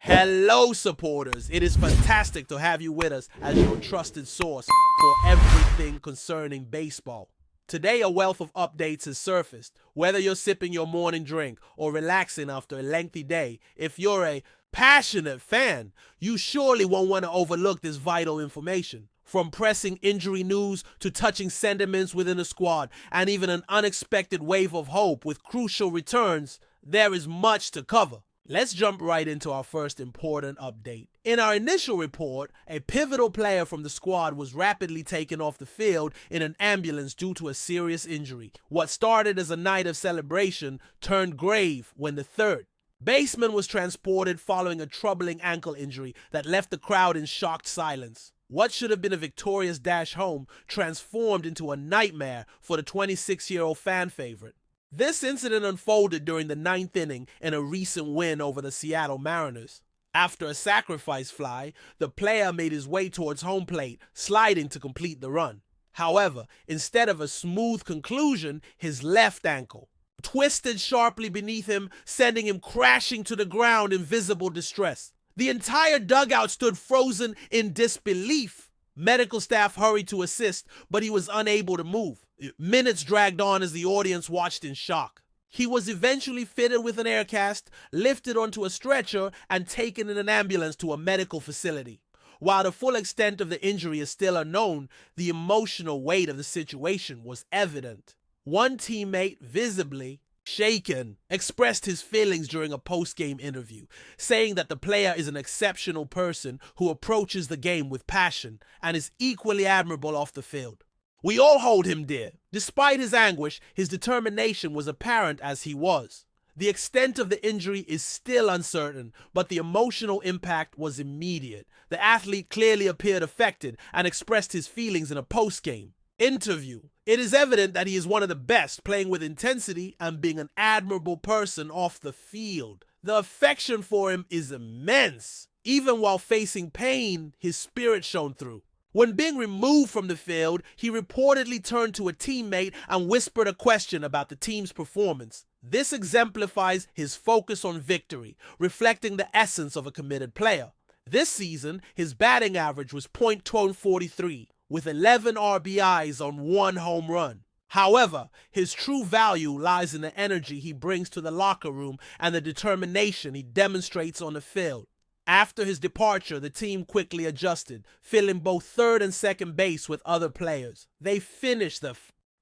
Hello supporters, it is fantastic to have you with us as your trusted source for everything concerning baseball. Today a wealth of updates has surfaced. Whether you're sipping your morning drink or relaxing after a lengthy day, if you're a passionate fan, you surely won't want to overlook this vital information. From pressing injury news to touching sentiments within the squad and even an unexpected wave of hope with crucial returns, there is much to cover. Let's jump right into our first important update. In our initial report, a pivotal player from the squad was rapidly taken off the field in an ambulance due to a serious injury. What started as a night of celebration turned grave when the third baseman was transported following a troubling ankle injury that left the crowd in shocked silence. What should have been a victorious dash home transformed into a nightmare for the 26-year-old fan favorite. This incident unfolded during the ninth inning in a recent win over the Seattle Mariners. After a sacrifice fly, the player made his way towards home plate, sliding to complete the run. However, instead of a smooth conclusion, his left ankle twisted sharply beneath him, sending him crashing to the ground in visible distress. The entire dugout stood frozen in disbelief. Medical staff hurried to assist, but he was unable to move. Minutes dragged on as the audience watched in shock. He was eventually fitted with an air cast, lifted onto a stretcher, and taken in an ambulance to a medical facility. While the full extent of the injury is still unknown, the emotional weight of the situation was evident. One teammate, visibly shaken, expressed his feelings during a post-game interview, saying that the player is an exceptional person who approaches the game with passion and is equally admirable off the field. We all hold him dear. Despite his anguish, his determination was apparent as he was. The extent of the injury is still uncertain, but the emotional impact was immediate. The athlete clearly appeared affected and expressed his feelings in a post-game interview. It is evident that he is one of the best, playing with intensity and being an admirable person off the field. The affection for him is immense. Even while facing pain, his spirit shone through. When being removed from the field, he reportedly turned to a teammate and whispered a question about the team's performance. This exemplifies his focus on victory, reflecting the essence of a committed player. This season, his batting average was .1243, with 11 RBIs on 1 home run. However, his true value lies in the energy he brings to the locker room and the determination he demonstrates on the field. After his departure, the team quickly adjusted, filling both third and second base with other players. They finished the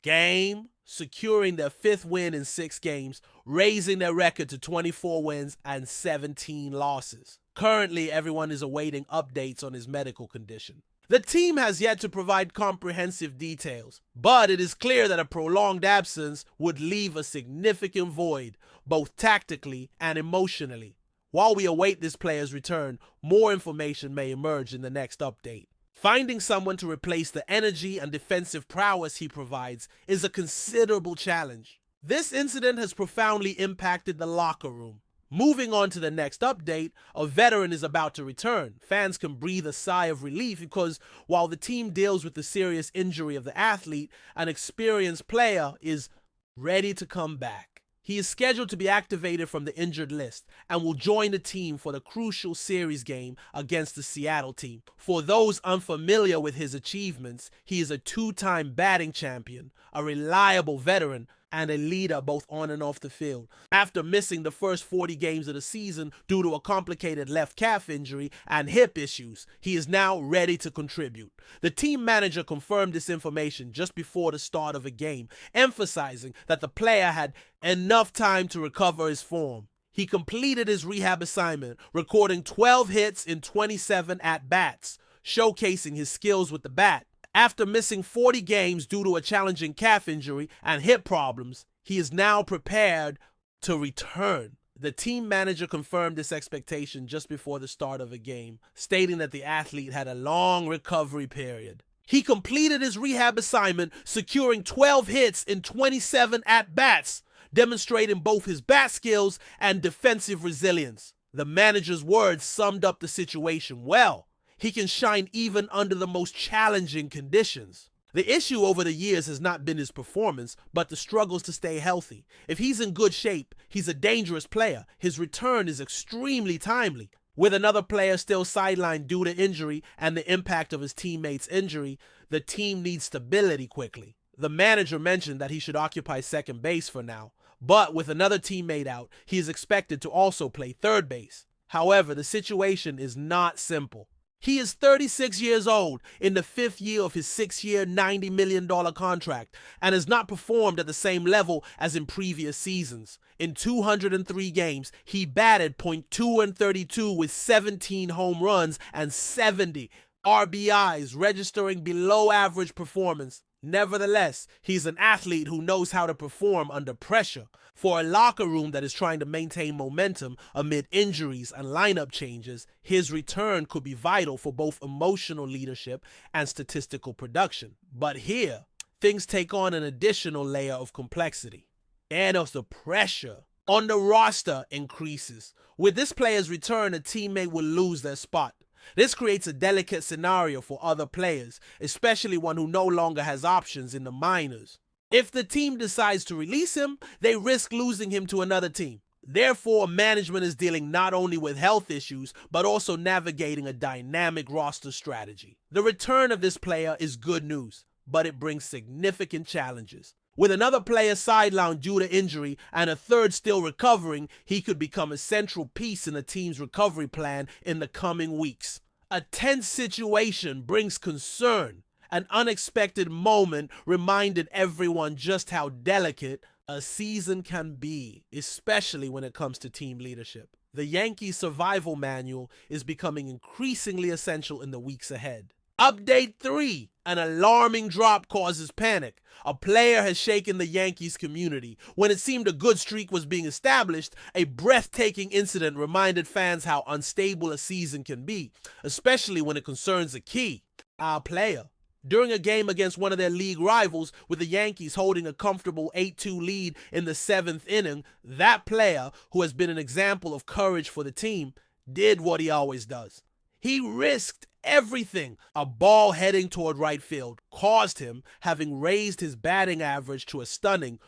game, securing their 5th win in 6 games, raising their record to 24 wins and 17 losses. Currently, everyone is awaiting updates on his medical condition. The team has yet to provide comprehensive details, but it is clear that a prolonged absence would leave a significant void, both tactically and emotionally. While we await this player's return, more information may emerge in the next update. Finding someone to replace the energy and defensive prowess he provides is a considerable challenge. This incident has profoundly impacted the locker room. Moving on to the next update, a veteran is about to return. Fans can breathe a sigh of relief because while the team deals with the serious injury of the athlete, an experienced player is ready to come back. He is scheduled to be activated from the injured list and will join the team for the crucial series game against the Seattle team. For those unfamiliar with his achievements, he is a 2-time batting champion, a reliable veteran, and a leader both on and off the field. After missing the first 40 games of the season due to a complicated left calf injury and hip issues, he is now ready to contribute. The team manager confirmed this information just before the start of a game, emphasizing that the player had enough time to recover his form. He completed his rehab assignment, recording 12 hits in 27 at-bats, showcasing his skills with the bat. After missing 40 games due to a challenging calf injury and hip problems, he is now prepared to return. The team manager confirmed this expectation just before the start of a game, stating that the athlete had a long recovery period. He completed his rehab assignment, securing 12 hits in 27 at-bats, demonstrating both his bat skills and defensive resilience. The manager's words summed up the situation well. He can shine even under the most challenging conditions. The issue over the years has not been his performance, but the struggles to stay healthy. If he's in good shape, he's a dangerous player. His return is extremely timely. With another player still sidelined due to injury and the impact of his teammates' injury, the team needs stability quickly. The manager mentioned that he should occupy second base for now, but with another teammate out, he is expected to also play third base. However, the situation is not simple. He is 36 years old in the fifth year of his 6-year, $90 million contract and has not performed at the same level as in previous seasons. In 203 games, he batted .232 with 17 home runs and 70 RBIs, registering below average performance. Nevertheless, he's an athlete who knows how to perform under pressure. For a locker room that is trying to maintain momentum amid injuries and lineup changes, his return could be vital for both emotional leadership and statistical production. But here, things take on an additional layer of complexity. And as the pressure on the roster increases. With this player's return, a teammate will lose their spot. This creates a delicate scenario for other players, especially one who no longer has options in the minors. If the team decides to release him, they risk losing him to another team. Therefore, management is dealing not only with health issues, but also navigating a dynamic roster strategy. The return of this player is good news, but it brings significant challenges. With another player sidelined due to injury and a third still recovering, he could become a central piece in the team's recovery plan in the coming weeks. A tense situation brings concern. An unexpected moment reminded everyone just how delicate a season can be, especially when it comes to team leadership. The Yankees survival manual is becoming increasingly essential in the weeks ahead. Update 3. An alarming drop causes panic. A player has shaken the Yankees community. When it seemed a good streak was being established, a breathtaking incident reminded fans how unstable a season can be, especially when it concerns a key, our player. During a game against one of their league rivals, with the Yankees holding a comfortable 8-2 lead in the 7th inning, that player, who has been an example of courage for the team, did what he always does. He risked everything. A ball heading toward right field caused him, having raised his batting average to a stunning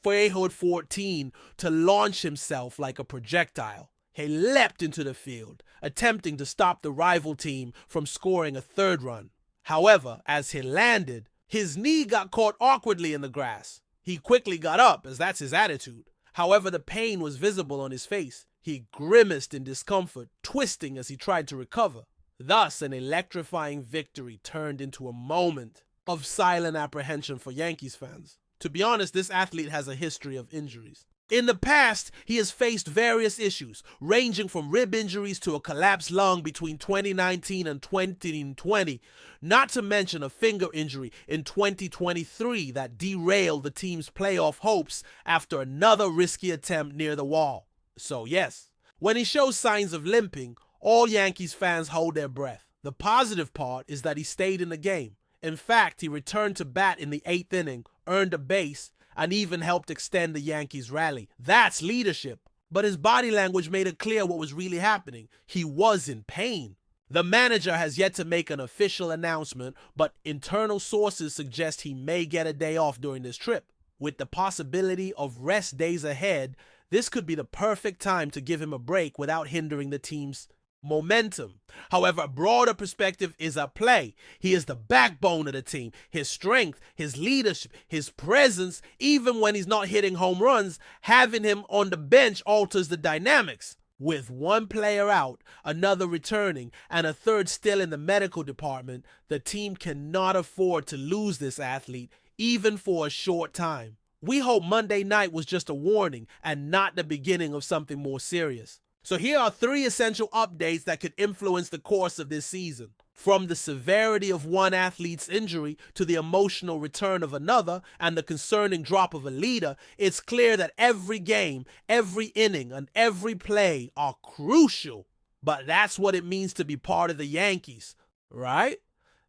414, to launch himself like a projectile. He leapt into the field, attempting to stop the rival team from scoring a third run. However, as he landed, his knee got caught awkwardly in the grass. He quickly got up, as that's his attitude. However, the pain was visible on his face. He grimaced in discomfort, twisting as he tried to recover. Thus, an electrifying victory turned into a moment of silent apprehension for Yankees fans. To be honest, this athlete has a history of injuries. In the past, he has faced various issues, ranging from rib injuries to a collapsed lung between 2019 and 2020, not to mention a finger injury in 2023 that derailed the team's playoff hopes after another risky attempt near the wall. So yes, when he shows signs of limping, all Yankees fans hold their breath. The positive part is that he stayed in the game. In fact, he returned to bat in the 8th inning, earned a base, and even helped extend the Yankees' rally. That's leadership. But his body language made it clear what was really happening. He was in pain. The manager has yet to make an official announcement, but internal sources suggest he may get a day off during this trip. With the possibility of rest days ahead, this could be the perfect time to give him a break without hindering the team's momentum. However, a broader perspective is at play. He is the backbone of the team. His strength, his leadership, his presence, even when he's not hitting home runs, having him on the bench alters the dynamics. With one player out, another returning, and a third still in the medical department, the team cannot afford to lose this athlete, even for a short time. We hope Monday night was just a warning and not the beginning of something more serious. So here are 3 essential updates that could influence the course of this season. From the severity of one athlete's injury to the emotional return of another and the concerning drop of a leader, it's clear that every game, every inning, and every play are crucial. But that's what it means to be part of the Yankees, right?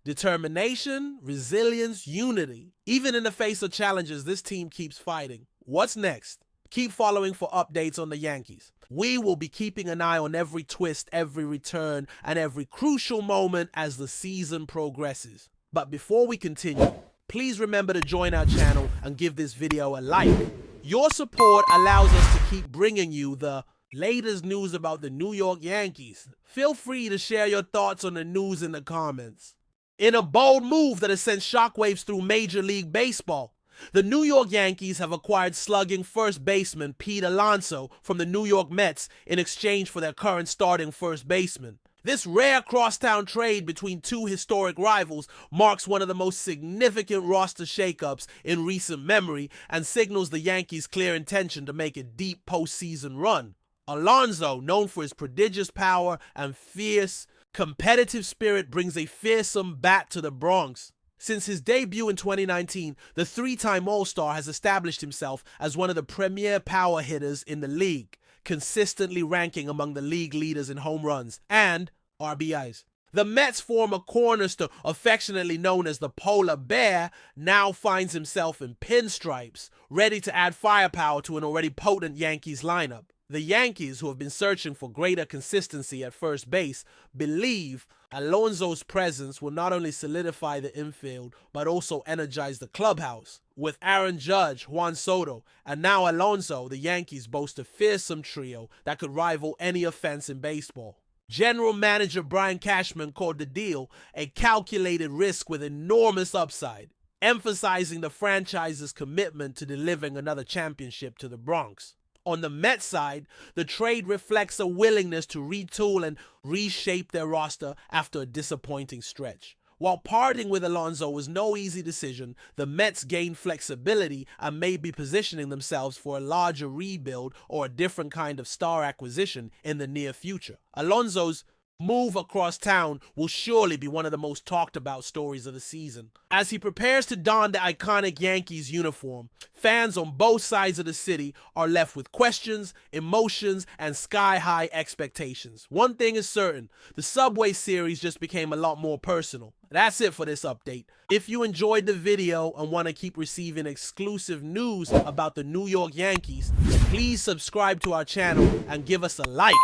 Determination, resilience, unity. Even in the face of challenges, this team keeps fighting. What's next? Keep following for updates on the Yankees. We will be keeping an eye on every twist, every return, and every crucial moment as the season progresses. But before we continue, please remember to join our channel and give this video a like. Your support allows us to keep bringing you the latest news about the New York Yankees. Feel free to share your thoughts on the news in the comments. In a bold move that has sent shockwaves through Major League Baseball, the New York Yankees have acquired slugging first baseman Pete Alonso from the New York Mets in exchange for their current starting first baseman. This rare crosstown trade between two historic rivals marks one of the most significant roster shakeups in recent memory and signals the Yankees' clear intention to make a deep postseason run. Alonso, known for his prodigious power and fierce, competitive spirit, brings a fearsome bat to the Bronx. Since his debut in 2019, the three-time All-Star has established himself as one of the premier power hitters in the league, consistently ranking among the league leaders in home runs and RBIs. The Mets' former cornerstone, affectionately known as the Polar Bear, now finds himself in pinstripes, ready to add firepower to an already potent Yankees lineup. The Yankees, who have been searching for greater consistency at first base, believe Alonso's presence will not only solidify the infield, but also energize the clubhouse. With Aaron Judge, Juan Soto, and now Alonso, the Yankees boast a fearsome trio that could rival any offense in baseball. General Manager Brian Cashman called the deal a calculated risk with enormous upside, emphasizing the franchise's commitment to delivering another championship to the Bronx. On the Mets side, the trade reflects a willingness to retool and reshape their roster after a disappointing stretch. While parting with Alonso was no easy decision, the Mets gained flexibility and may be positioning themselves for a larger rebuild or a different kind of star acquisition in the near future. Alonso's move across town will surely be one of the most talked about stories of the season. As he prepares to don the iconic Yankees uniform, fans on both sides of the city are left with questions, emotions, and sky-high expectations. One thing is certain, the Subway series just became a lot more personal. That's it for this update. If you enjoyed the video and want to keep receiving exclusive news about the New York Yankees, please subscribe to our channel and give us a like.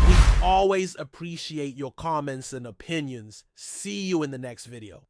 We always appreciate your comments and opinions. See you in the next video.